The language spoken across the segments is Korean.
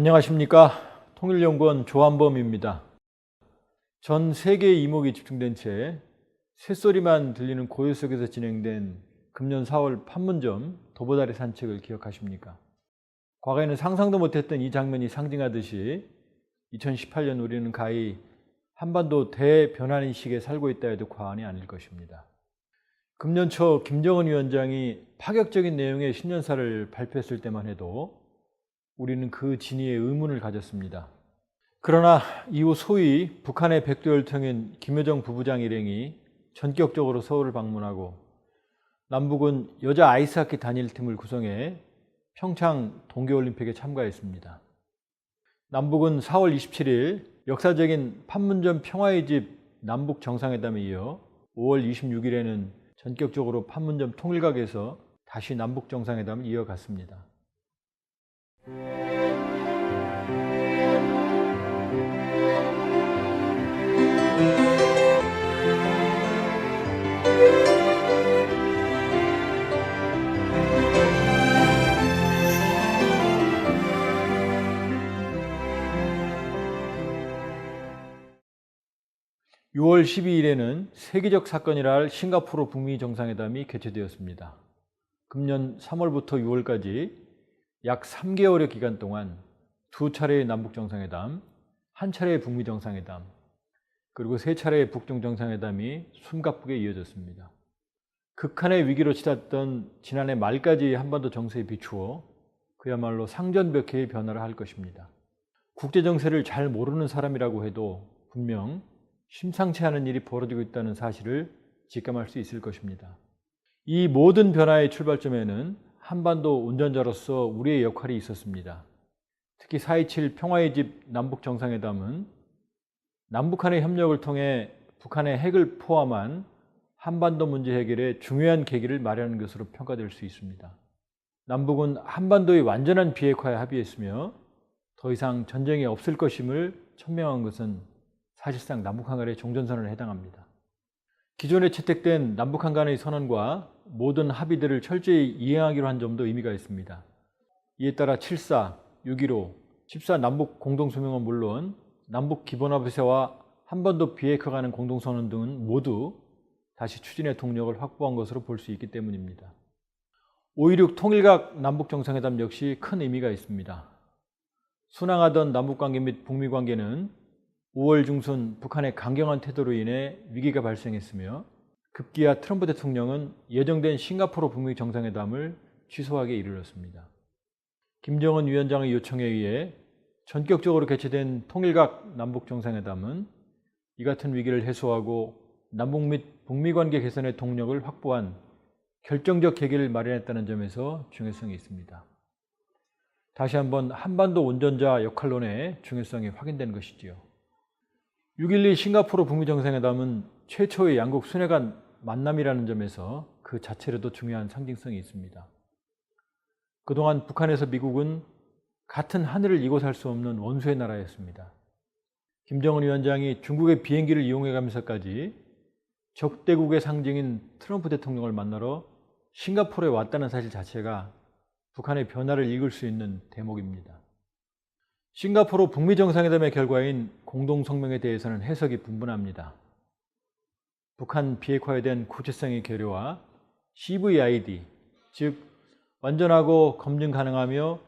안녕하십니까. 통일연구원 조한범입니다. 전 세계의 이목이 집중된 채 새소리만 들리는 고요 속에서 진행된 금년 4월 판문점 도보다리 산책을 기억하십니까? 과거에는 상상도 못했던 이 장면이 상징하듯이 2018년 우리는 가히 한반도 대변환의식에 살고 있다 해도 과언이 아닐 것입니다. 금년 초 김정은 위원장이 파격적인 내용의 신년사를 발표했을 때만 해도 우리는 그 진위에 의문을 가졌습니다. 그러나 이후 소위 북한의 백두혈통인 김여정 부부장 일행이 전격적으로 서울을 방문하고 남북은 여자 아이스하키 단일팀을 구성해 평창 동계올림픽에 참가했습니다. 남북은 4월 27일 역사적인 판문점 평화의 집 남북 정상회담에 이어 5월 26일에는 전격적으로 판문점 통일각에서 다시 남북 정상회담을 이어갔습니다. 6월 12일에는 세계적 사건이라 할 싱가포르 북미 정상회담이 개최되었습니다. 금년 3월부터 6월까지 약 3개월의 기간 동안 2차례의 남북 정상회담, 1차례의 북미 정상회담, 그리고 3차례의 북중 정상회담이 숨가쁘게 이어졌습니다. 극한의 위기로 치닫던 지난해 말까지 한반도 정세에 비추어 그야말로 상전벽해의 변화를 할 것입니다. 국제 정세를 잘 모르는 사람이라고 해도 분명 심상치 않은 일이 벌어지고 있다는 사실을 직감할 수 있을 것입니다. 이 모든 변화의 출발점에는 한반도 운전자로서 우리의 역할이 있었습니다. 특히 4.27 평화의 집 남북 정상회담은 남북한의 협력을 통해 북한의 핵을 포함한 한반도 문제 해결에 중요한 계기를 마련한 것으로 평가될 수 있습니다. 남북은 한반도의 완전한 비핵화에 합의했으며 더 이상 전쟁이 없을 것임을 천명한 것은 사실상 남북한 간의 종전선언에 해당합니다. 기존에 채택된 남북한 간의 선언과 모든 합의들을 철저히 이행하기로 한 점도 의미가 있습니다. 이에 따라 7.4, 6.15, 14 남북 공동소명은 물론 남북 기본합의서와 한반도 비핵화 관한 공동선언 등은 모두 다시 추진의 동력을 확보한 것으로 볼 수 있기 때문입니다. 5.16 통일각 남북정상회담 역시 큰 의미가 있습니다. 순항하던 남북관계 및 북미관계는 5월 중순 북한의 강경한 태도로 인해 위기가 발생했으며 급기야 트럼프 대통령은 예정된 싱가포르 북미 정상회담을 취소하게 이르렀습니다. 김정은 위원장의 요청에 의해 전격적으로 개최된 통일각 남북 정상회담은 이 같은 위기를 해소하고 남북 및 북미 관계 개선의 동력을 확보한 결정적 계기를 마련했다는 점에서 중요성이 있습니다. 다시 한번 한반도 운전자 역할론의 중요성이 확인된 것이지요. 6.12 싱가포르 북미 정상회담은 최초의 양국 순회 간 만남이라는 점에서 그 자체로도 중요한 상징성이 있습니다. 그동안 북한에서 미국은 같은 하늘을 이고 살 수 없는 원수의 나라였습니다. 김정은 위원장이 중국의 비행기를 이용해가면서까지 적대국의 상징인 트럼프 대통령을 만나러 싱가포르에 왔다는 사실 자체가 북한의 변화를 읽을 수 있는 대목입니다. 싱가포르 북미 정상회담의 결과인 공동성명에 대해서는 해석이 분분합니다. 북한 비핵화에 대한 구체성의 결여와 CVID, 즉 완전하고 검증 가능하며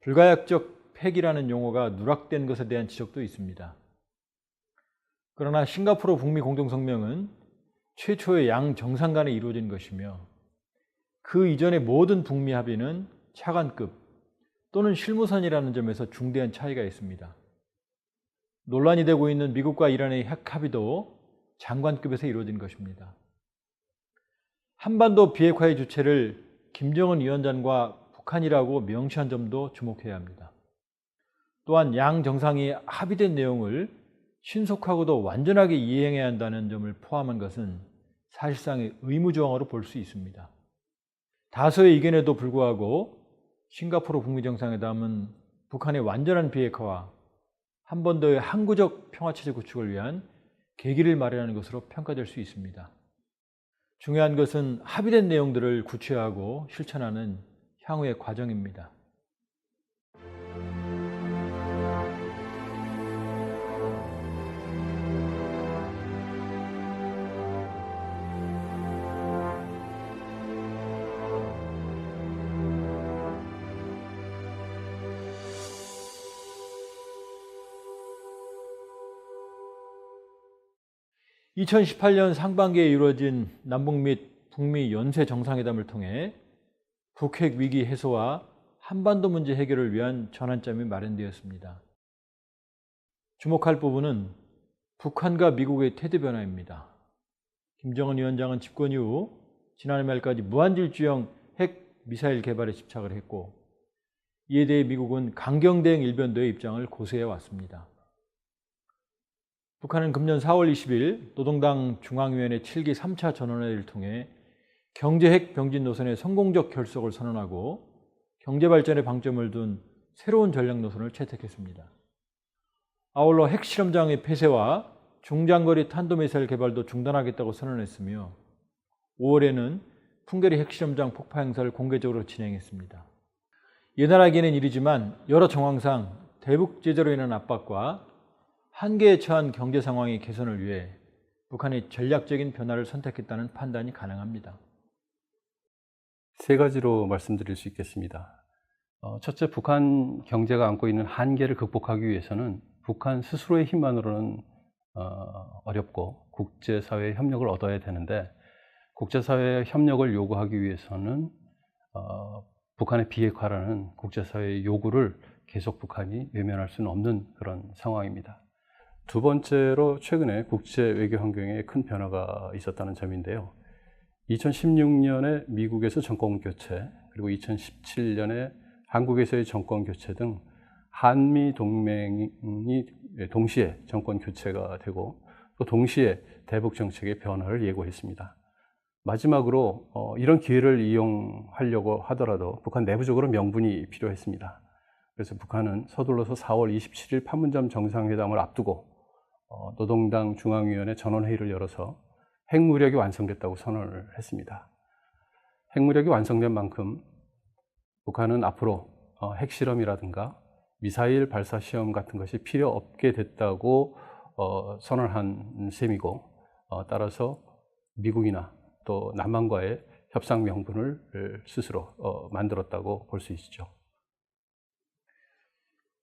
불가역적 폐기라는 용어가 누락된 것에 대한 지적도 있습니다. 그러나 싱가포르 북미 공동성명은 최초의 양 정상 간에 이루어진 것이며 그 이전의 모든 북미 합의는 차관급 또는 실무선이라는 점에서 중대한 차이가 있습니다. 논란이 되고 있는 미국과 이란의 핵 합의도 장관급에서 이루어진 것입니다. 한반도 비핵화의 주체를 김정은 위원장과 북한이라고 명시한 점도 주목해야 합니다. 또한 양 정상이 합의된 내용을 신속하고도 완전하게 이행해야 한다는 점을 포함한 것은 사실상의 의무조항으로 볼 수 있습니다. 다수의 의견에도 불구하고 싱가포르 북미 정상회담은 북한의 완전한 비핵화와 한반도의 항구적 평화체제 구축을 위한 계기를 마련하는 것으로 평가될 수 있습니다. 중요한 것은 합의된 내용들을 구체화하고 실천하는 향후의 과정입니다. 2018년 상반기에 이루어진 남북 및 북미 연쇄 정상회담을 통해 북핵 위기 해소와 한반도 문제 해결을 위한 전환점이 마련되었습니다. 주목할 부분은 북한과 미국의 태도 변화입니다. 김정은 위원장은 집권 이후 지난해 말까지 무한질주형 핵 미사일 개발에 집착을 했고, 이에 대해 미국은 강경대응 일변도의 입장을 고수해 왔습니다. 북한은 금년 4월 20일 노동당 중앙위원회 7기 3차 전원회의를 통해 경제핵 병진 노선의 성공적 결속을 선언하고 경제발전에 방점을 둔 새로운 전략 노선을 채택했습니다. 아울러 핵실험장의 폐쇄와 중장거리 탄도미사일 개발도 중단하겠다고 선언했으며 5월에는 풍계리 핵실험장 폭파 행사를 공개적으로 진행했습니다. 예단하기에는 이르지만 여러 정황상 대북 제재로 인한 압박과 한계에 처한 경제 상황의 개선을 위해 북한이 전략적인 변화를 선택했다는 판단이 가능합니다. 세 가지로 말씀드릴 수 있겠습니다. 첫째, 북한 경제가 안고 있는 한계를 극복하기 위해서는 북한 스스로의 힘만으로는 어렵고 국제사회의 협력을 얻어야 되는데, 국제사회의 협력을 요구하기 위해서는 북한의 비핵화라는 국제사회의 요구를 계속 북한이 외면할 수는 없는 그런 상황입니다. 두 번째로, 최근에 국제 외교 환경에 큰 변화가 있었다는 점인데요. 2016년에 미국에서 정권 교체, 그리고 2017년에 한국에서의 정권 교체 등 한미 동맹이 동시에 정권 교체가 되고, 또 동시에 대북 정책의 변화를 예고했습니다. 마지막으로 이런 기회를 이용하려고 하더라도 북한 내부적으로 명분이 필요했습니다. 그래서 북한은 서둘러서 4월 27일 판문점 정상회담을 앞두고 노동당 중앙위원회 전원회의를 열어서 핵무력이 완성됐다고 선언을 했습니다. 핵무력이 완성된 만큼 북한은 앞으로 핵실험이라든가 미사일 발사 시험 같은 것이 필요 없게 됐다고 선언한 셈이고, 따라서 미국이나 또 남한과의 협상 명분을 스스로 만들었다고 볼 수 있죠.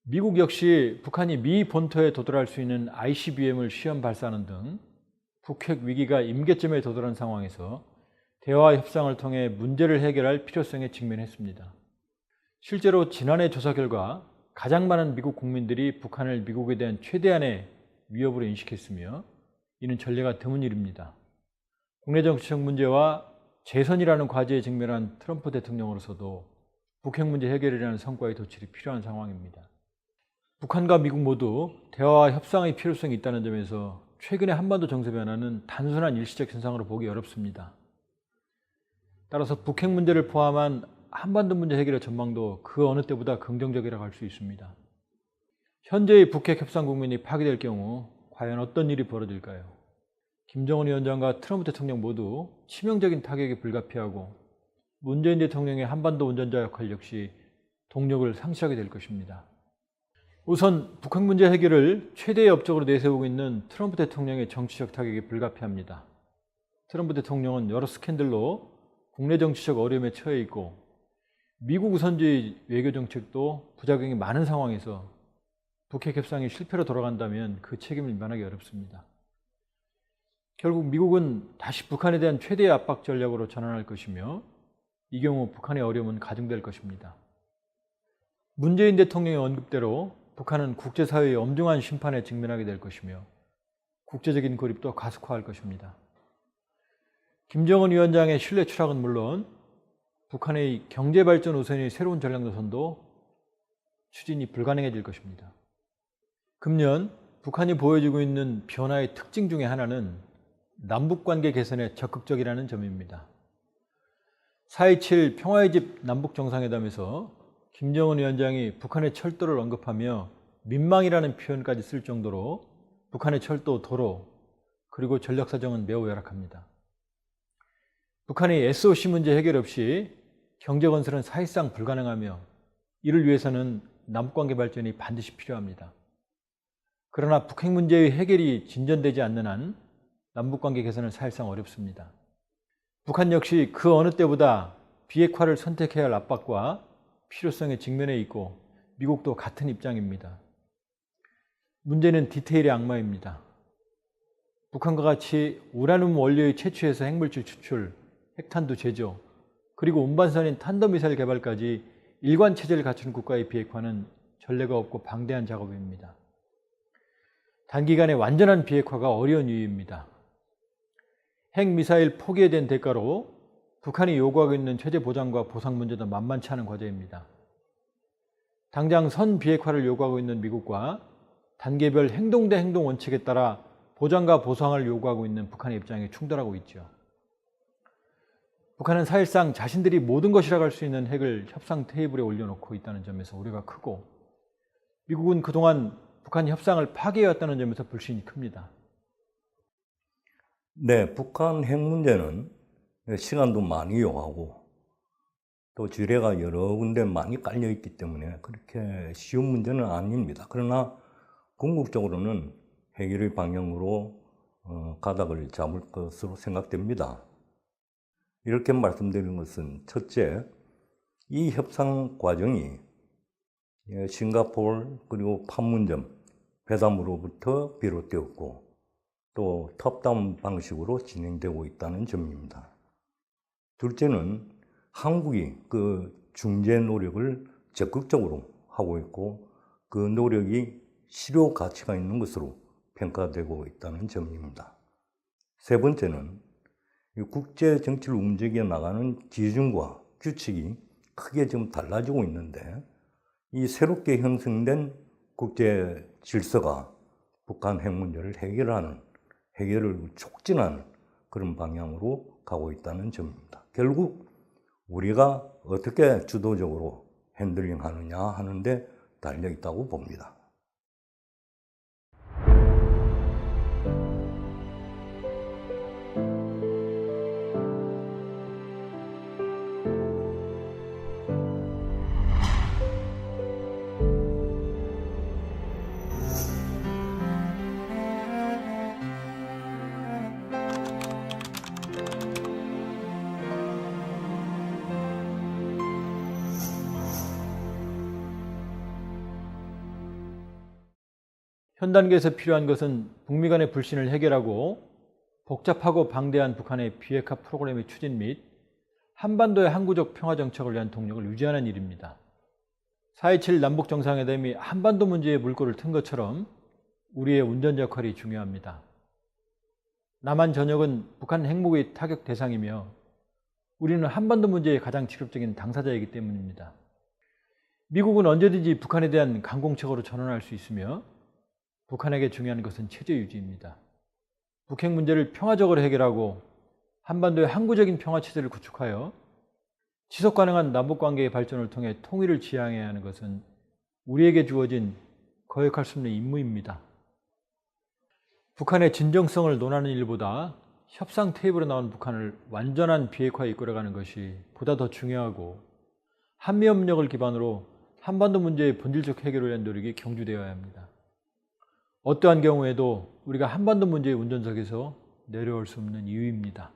미국 역시 북한이 미 본토에 도달할 수 있는 ICBM을 시험 발사하는 등 북핵 위기가 임계점에 도달한 상황에서 대화 협상을 통해 문제를 해결할 필요성에 직면했습니다. 실제로 지난해 조사 결과 가장 많은 미국 국민들이 북한을 미국에 대한 최대한의 위협으로 인식했으며, 이는 전례가 드문 일입니다. 국내 정치적 문제와 재선이라는 과제에 직면한 트럼프 대통령으로서도 북핵 문제 해결이라는 성과의 도출이 필요한 상황입니다. 북한과 미국 모두 대화와 협상의 필요성이 있다는 점에서 최근의 한반도 정세 변화는 단순한 일시적 현상으로 보기 어렵습니다. 따라서 북핵 문제를 포함한 한반도 문제 해결의 전망도 그 어느 때보다 긍정적이라고 할 수 있습니다. 현재의 북핵 협상 국면이 파기될 경우 과연 어떤 일이 벌어질까요? 김정은 위원장과 트럼프 대통령 모두 치명적인 타격에 불가피하고 문재인 대통령의 한반도 운전자 역할 역시 동력을 상실하게 될 것입니다. 우선 북핵 문제 해결을 최대의 업적으로 내세우고 있는 트럼프 대통령의 정치적 타격에 불가피합니다. 트럼프 대통령은 여러 스캔들로 국내 정치적 어려움에 처해 있고, 미국 우선주의 외교 정책도 부작용이 많은 상황에서 북핵 협상이 실패로 돌아간다면 그 책임을 면하기 어렵습니다. 결국 미국은 다시 북한에 대한 최대의 압박 전략으로 전환할 것이며, 이 경우 북한의 어려움은 가중될 것입니다. 문재인 대통령의 언급대로 북한은 국제사회의 엄중한 심판에 직면하게 될 것이며 국제적인 고립도 가속화할 것입니다. 김정은 위원장의 신뢰 추락은 물론 북한의 경제발전 우선의 새로운 전략 노선도 추진이 불가능해질 것입니다. 금년 북한이 보여주고 있는 변화의 특징 중에 하나는 남북관계 개선에 적극적이라는 점입니다. 4.27 평화의 집 남북정상회담에서 김정은 위원장이 북한의 철도를 언급하며 민망이라는 표현까지 쓸 정도로 북한의 철도, 도로, 그리고 전력사정은 매우 열악합니다. 북한이 SOC 문제 해결 없이 경제건설은 사실상 불가능하며, 이를 위해서는 남북관계 발전이 반드시 필요합니다. 그러나 북핵 문제의 해결이 진전되지 않는 한 남북관계 개선은 사실상 어렵습니다. 북한 역시 그 어느 때보다 비핵화를 선택해야 할 압박과 필요성에 직면해 있고, 미국도 같은 입장입니다. 문제는 디테일의 악마입니다. 북한과 같이 우라늄 원료의 채취에서 핵물질 추출, 핵탄두 제조, 그리고 운반선인 탄도미사일 개발까지 일관 체제를 갖춘 국가의 비핵화는 전례가 없고 방대한 작업입니다. 단기간에 완전한 비핵화가 어려운 이유입니다. 핵미사일 포기에 대한 대가로 북한이 요구하고 있는 체제 보장과 보상 문제도 만만치 않은 과제입니다. 당장 선 비핵화를 요구하고 있는 미국과 단계별 행동 대 행동 원칙에 따라 보장과 보상을 요구하고 있는 북한의 입장이 충돌하고 있죠. 북한은 사실상 자신들이 모든 것이라고 할 수 있는 핵을 협상 테이블에 올려놓고 있다는 점에서 우려가 크고, 미국은 그동안 북한 협상을 파괴해왔다는 점에서 불신이 큽니다. 네, 북한 핵 문제는 시간도 많이 요하고 또 지뢰가 여러 군데 많이 깔려 있기 때문에 그렇게 쉬운 문제는 아닙니다. 그러나 궁극적으로는 해결의 방향으로 가닥을 잡을 것으로 생각됩니다. 이렇게 말씀드리는 것은 첫째, 이 협상 과정이 싱가포르 그리고 판문점 회담으로부터 비롯되었고 또 탑다운 방식으로 진행되고 있다는 점입니다. 둘째는 한국이 그 중재 노력을 적극적으로 하고 있고 그 노력이 실효 가치가 있는 것으로 평가되고 있다는 점입니다. 세 번째는 국제 정치를 움직여 나가는 기준과 규칙이 크게 지금 달라지고 있는데 이 새롭게 형성된 국제 질서가 북한 핵 문제를 해결을 촉진하는 그런 방향으로 가고 있다는 점입니다. 결국 우리가 어떻게 주도적으로 핸들링 하느냐 하는 데 달려 있다고 봅니다. 현 단계에서 필요한 것은 북미 간의 불신을 해결하고 복잡하고 방대한 북한의 비핵화 프로그램의 추진 및 한반도의 항구적 평화 정착을 위한 동력을 유지하는 일입니다. 4.27 남북정상회담이 한반도 문제에 물꼬를 튼 것처럼 우리의 운전자 역할이 중요합니다. 남한 전역은 북한 핵무기 타격 대상이며 우리는 한반도 문제의 가장 직접적인 당사자이기 때문입니다. 미국은 언제든지 북한에 대한 강공책으로 전환할 수 있으며 북한에게 중요한 것은 체제 유지입니다. 북핵 문제를 평화적으로 해결하고 한반도의 항구적인 평화체제를 구축하여 지속 가능한 남북관계의 발전을 통해 통일을 지향해야 하는 것은 우리에게 주어진 거역할 수 없는 임무입니다. 북한의 진정성을 논하는 일보다 협상 테이블에 나온 북한을 완전한 비핵화에 이끌어가는 것이 보다 더 중요하고 한미협력을 기반으로 한반도 문제의 본질적 해결을 위한 노력이 경주되어야 합니다. 어떠한 경우에도 우리가 한반도 문제의 운전석에서 내려올 수 없는 이유입니다.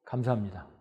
감사합니다.